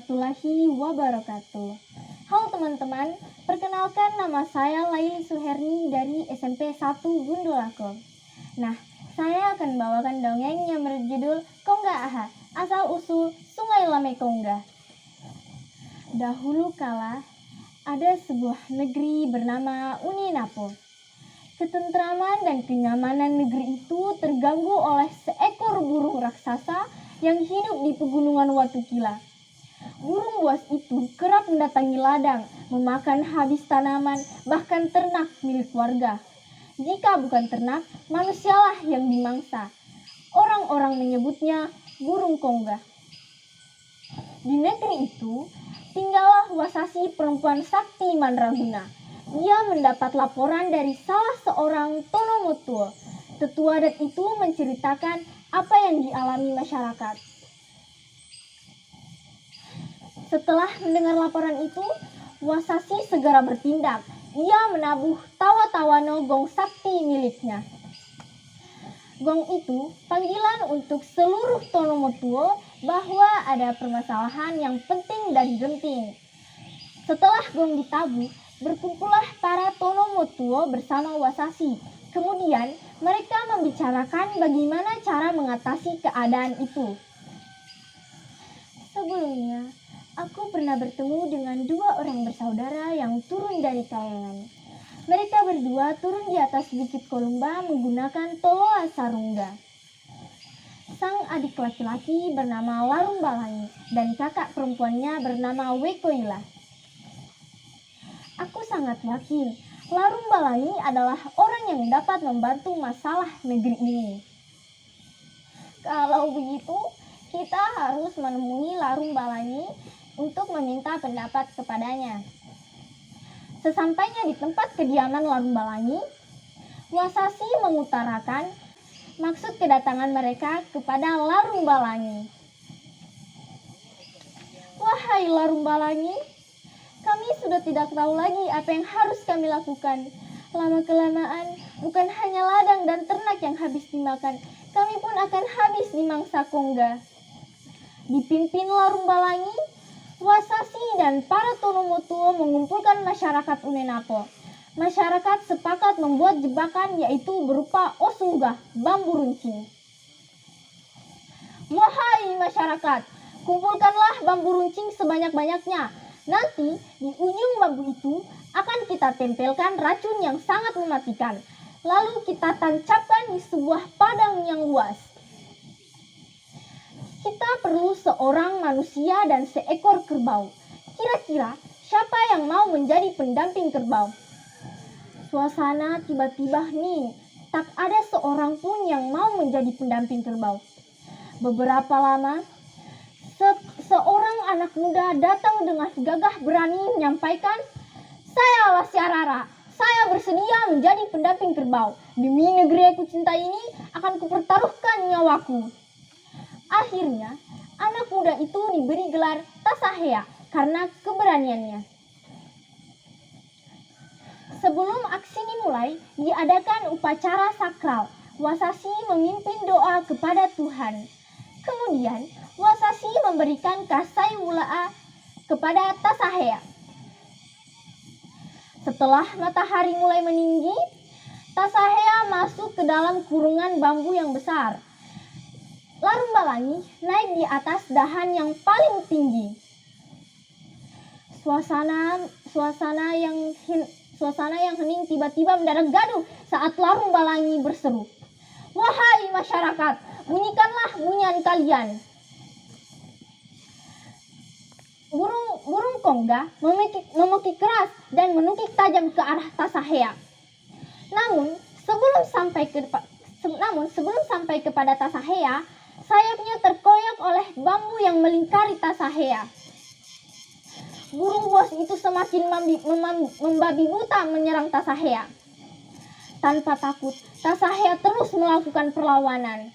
warahmatullahi wabarakatuh. Halo teman-teman, perkenalkan nama saya Laili Suherni dari SMP 1 Gundulako. Nah, saya akan bawakan dongeng yang berjudul Kongga Aha, Asal Usul Sungai Lame Kongga. Dahulu kala, ada sebuah negeri bernama Uninapo. Ketentraman dan kenyamanan negeri itu terganggu oleh seekor burung raksasa yang hidup di pegunungan Watukila. Burung buas itu kerap mendatangi ladang, memakan habis tanaman, bahkan ternak milik warga. Jika bukan ternak, manusialah yang dimangsa. Orang-orang menyebutnya burung kongga. Di negeri itu, tinggallah Wasasi perempuan sakti mandraguna. Ia mendapat laporan dari salah seorang Tonomotuo. Tetua adat itu menceritakan apa yang dialami masyarakat. Setelah mendengar laporan itu, Wasasi segera bertindak. Ia menabuh Tawatawano gong sakti miliknya. Gong itu panggilan untuk seluruh Tonomotuo bahwa ada permasalahan yang penting dan genting. Setelah gong ditabuh, berkumpullah para Tonomotuo bersama Wasasi. Kemudian mereka membicarakan bagaimana cara mengatasi keadaan itu. Sebelumnya, aku pernah bertemu dengan dua orang bersaudara yang turun dari kayangan. Mereka berdua turun di atas Bukit Kolumba menggunakan Toloa Sarungga. Sang adik laki-laki bernama Larumbalangi dan kakak perempuannya bernama Wekoila. Aku sangat yakin Larumbalangi adalah orang yang dapat membantu masalah negeri ini. Kalau begitu, kita harus menemui Larumbalangi untuk meminta pendapat kepadanya. Sesampainya di tempat kediaman Larumbalangi, Wasasi mengutarakan maksud kedatangan mereka kepada Larumbalangi. Wahai Larumbalangi, kami sudah tidak tahu lagi apa yang harus kami lakukan. Lama-kelamaan, bukan hanya ladang dan ternak yang habis dimakan, kami pun akan habis dimangsa kongga. Dipimpin Larumbalangi, Wasasi dan para Tonomotuo mengumpulkan masyarakat Uninapo. Masyarakat sepakat membuat jebakan yaitu berupa osunggah, bambu runcing. Wahai masyarakat, kumpulkanlah bambu runcing sebanyak-banyaknya. Nanti di ujung bambu itu akan kita tempelkan racun yang sangat mematikan. Lalu kita tancapkan di sebuah padang yang luas. Kita perlu seorang manusia dan seekor kerbau. Kira-kira siapa yang mau menjadi pendamping kerbau? Suasana tiba-tiba hening. Tak ada seorang pun yang mau menjadi pendamping kerbau. Beberapa lama, seorang anak muda datang dengan gagah berani menyampaikan, "Sayalah Syarara, saya bersedia menjadi pendamping kerbau. Demi negeri aku cinta ini, akan kupertaruhkan nyawaku." Akhirnya, anak muda itu diberi gelar Tasahea karena keberaniannya. Sebelum aksi dimulai, diadakan upacara sakral. Wasasi memimpin doa kepada Tuhan. Kemudian, Wasasi memberikan kasai wula'a kepada Tasahea. Setelah matahari mulai meninggi, Tasahea masuk ke dalam kurungan bambu yang besar. Larumbalangi naik di atas dahan yang paling tinggi. Suasana yang hening tiba-tiba mendadak gaduh saat Larumbalangi berseru, "Wahai masyarakat, bunyikanlah bunyian kalian." Burung kongga memekik keras dan menukik tajam ke arah Tasahea. Namun sebelum sampai kepada Tasahea, sayapnya terkoyak oleh bambu yang melingkari Tasahea. Burung buas itu semakin membabi buta menyerang Tasahea. Tanpa takut, Tasahea terus melakukan perlawanan.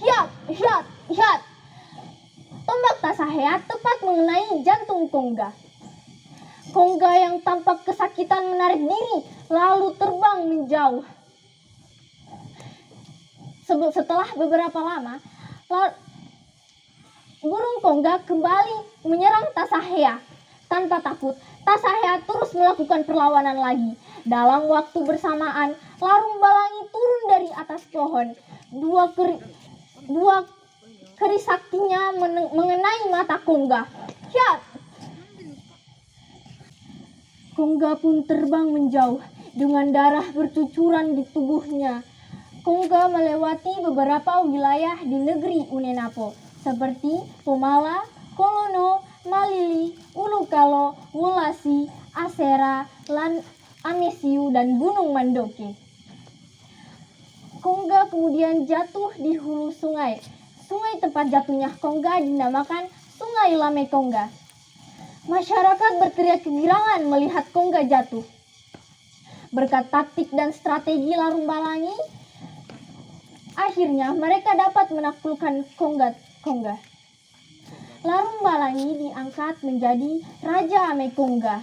Hiat, hiat, hiat. Tombak Tasahea tepat mengenai jantung kongga. Kongga yang tampak kesakitan menarik diri, lalu terbang menjauh. Setelah beberapa lama, burung kongga kembali menyerang Tasahea. Tanpa takut, Tasahea terus melakukan perlawanan lagi. Dalam waktu bersamaan, Larung Balangi turun dari atas pohon. Dua keris saktinya mengenai mata kongga. Hyat! Kongga pun terbang menjauh dengan darah bercucuran di tubuhnya. Kongga melewati beberapa wilayah di negeri Unenapo seperti Pomala, Kolono, Malili, Ulukalo, Wulasi, Asera, Amesiu, dan Gunung Mandoke. Kongga kemudian jatuh di hulu sungai. Sungai tempat jatuhnya Kongga dinamakan Sungai Lame Kongga. Masyarakat berteriak kegirangan melihat Kongga jatuh. Berkat taktik dan strategi Larung Balangi, akhirnya mereka dapat menaklukkan Kongga. Larung Balangi diangkat menjadi Raja Ame Kongga.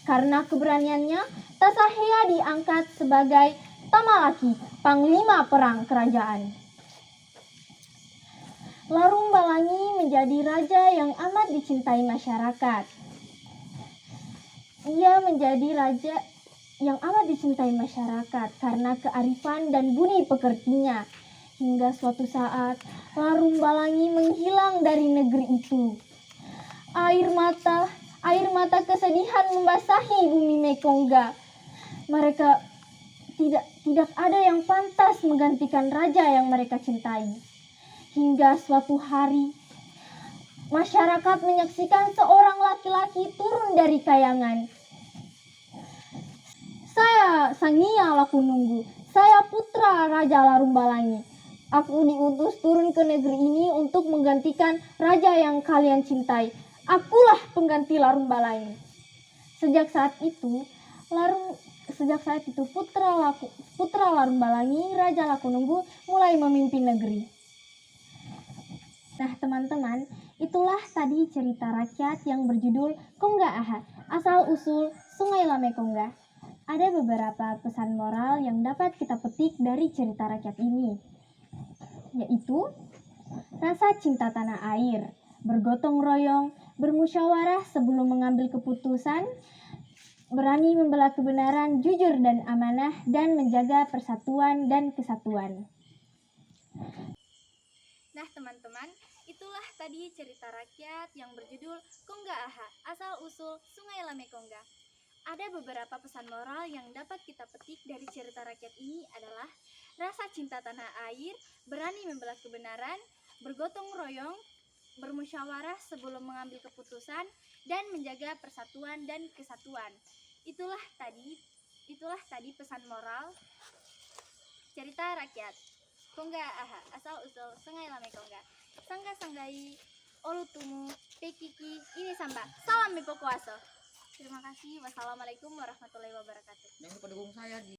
Karena keberaniannya, Tasahea diangkat sebagai Tamalaki, Panglima Perang Kerajaan. Larung Balangi menjadi raja yang amat dicintai masyarakat. Ia menjadi raja yang amat dicintai masyarakat karena kearifan dan budi pekertinya. Hingga suatu saat, Larung Balangi menghilang dari negeri itu. Air mata kesedihan membasahi bumi Mekongga. Mereka tidak ada yang pantas menggantikan raja yang mereka cintai. Hingga suatu hari, masyarakat menyaksikan seorang laki-laki turun dari kayangan. Saya Sangia Lakununggu, saya putra Raja Larung Balangi. Aku diutus turun ke negeri ini untuk menggantikan raja yang kalian cintai. Akulah pengganti Larung Balangi. Sejak saat itu putra Larung Balangi, Raja Lakununggu, mulai memimpin negeri. Nah teman-teman, itulah tadi cerita rakyat yang berjudul Kongga Aha, asal-usul Sungai Lame Kongga. Ada beberapa pesan moral yang dapat kita petik dari cerita rakyat ini, yaitu rasa cinta tanah air, bergotong royong, bermusyawarah sebelum mengambil keputusan, berani membela kebenaran, jujur dan amanah, dan menjaga persatuan dan kesatuan. Nah teman-teman, itulah tadi cerita rakyat yang berjudul Kongga Aha, asal-usul Sungai Lame Kongga. Ada beberapa pesan moral yang dapat kita petik dari cerita rakyat ini adalah rasa cinta tanah air, berani membela kebenaran, bergotong royong, bermusyawarah sebelum mengambil keputusan, dan menjaga persatuan dan kesatuan. Itulah tadi pesan moral cerita rakyat Kongga Aha, asal-usul Sungai Lame Kongga. Sangga-sanggai, olutumu, pekiki, ini samba. Salam Mipo Kuaso. Terima kasih. Wassalamualaikum warahmatullahi wabarakatuh. Jangan lupa dukung saya di